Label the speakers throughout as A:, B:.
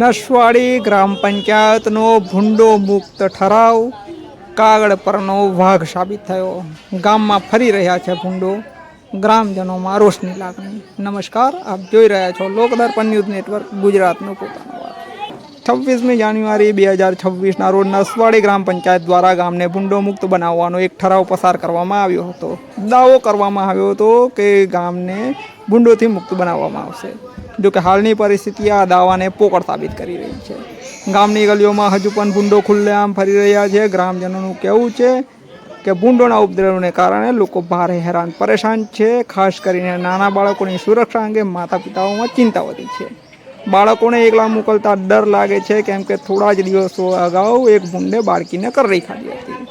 A: નસવાડી ગ્રામ પંચાયતનો ભૂંડો મુક્ત ઠરાવ કાગળ પરનો વાઘ સાબિત થયો. ગામમાં ફરી રહ્યા છે ભૂંડો, ગ્રામજનોમાં રોષની લાગણી. નમસ્કાર, આપ જોઈ રહ્યા છો લોકદર્પણ ન્યૂઝ નેટવર્ક ગુજરાતનું પોતાનું વાત. 26મી જાન્યુઆરી 2026ના રોજ નસવાડી ગ્રામ પંચાયત દ્વારા ગામને ભૂંડો મુક્ત બનાવવાનો એક ઠરાવ પસાર કરવામાં આવ્યો હતો. દાવો કરવામાં આવ્યો હતો કે ગામને ભૂંડોથી મુક્ત બનાવવામાં આવશે. જોકે હાલની પરિસ્થિતિ આ દાવાને પોકળ સાબિત કરી રહી છે. ગામની ગલીઓમાં હજુ પણ ભૂંડો ખુલ્લેઆમ ફરી રહ્યા છે. ગ્રામજનોનું કહેવું છે કે ભૂંડોના ઉપદ્રવને કારણે લોકો ભારે હેરાન પરેશાન છે. ખાસ કરીને નાના બાળકોની સુરક્ષા અંગે માતા પિતાઓમાં ચિંતા વધી છે. બાળકોને એકલા મોકલતા ડર લાગે છે, કેમ કે થોડા જ દિવસો અગાઉ એક ભૂંડે બાળકીને કરડી ખાધી હતી.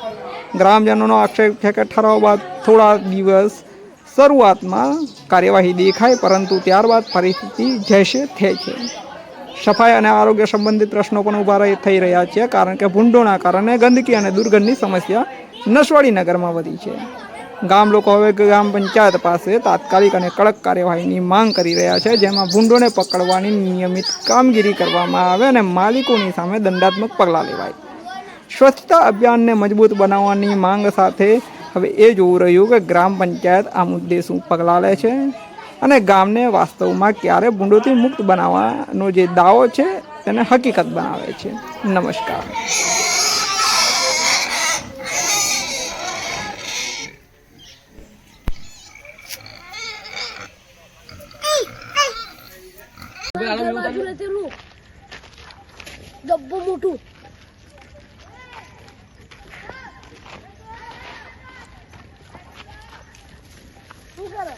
A: ગ્રામજનોનો આક્ષેપ છે કે ઠરાવ બાદ થોડા દિવસ શરૂઆતમાં કાર્યવાહી દેખાય, પરંતુ ત્યારબાદ પરિસ્થિતિ જૈસે થઈ છે. સફાઈ અને આરોગ્ય સંબંધિત પ્રશ્નો પણ ઊભા થઈ રહ્યા છે, કારણ કે ભૂંડોના કારણે ગંદકી અને દુર્ગંધની સમસ્યા નસવાડી નગરમાં વધી છે. ગામ લોકો હવે ગ્રામ પંચાયત પાસે તાત્કાલિક અને કડક કાર્યવાહીની માંગ કરી રહ્યા છે, જેમાં ભૂંડોને પકડવાની નિયમિત કામગીરી કરવામાં આવે અને માલિકોની સામે દંડાત્મક પગલાં લેવાય. સ્વચ્છતા અભિયાનને મજબૂત બનાવવાની માંગ સાથે હવે એ જોવું રહ્યું કે ગ્રામ પંચાયત આ મુદ્દે શું પગલાં લે છે અને ગામને વાસ્તવમાં ક્યારે ભૂંડોથી મુક્ત બનાવવાનો જે દાવો છે તેને હકીકત બનાવે છે. નમસ્કાર.
B: ડબ્બો મોટું શું કરે?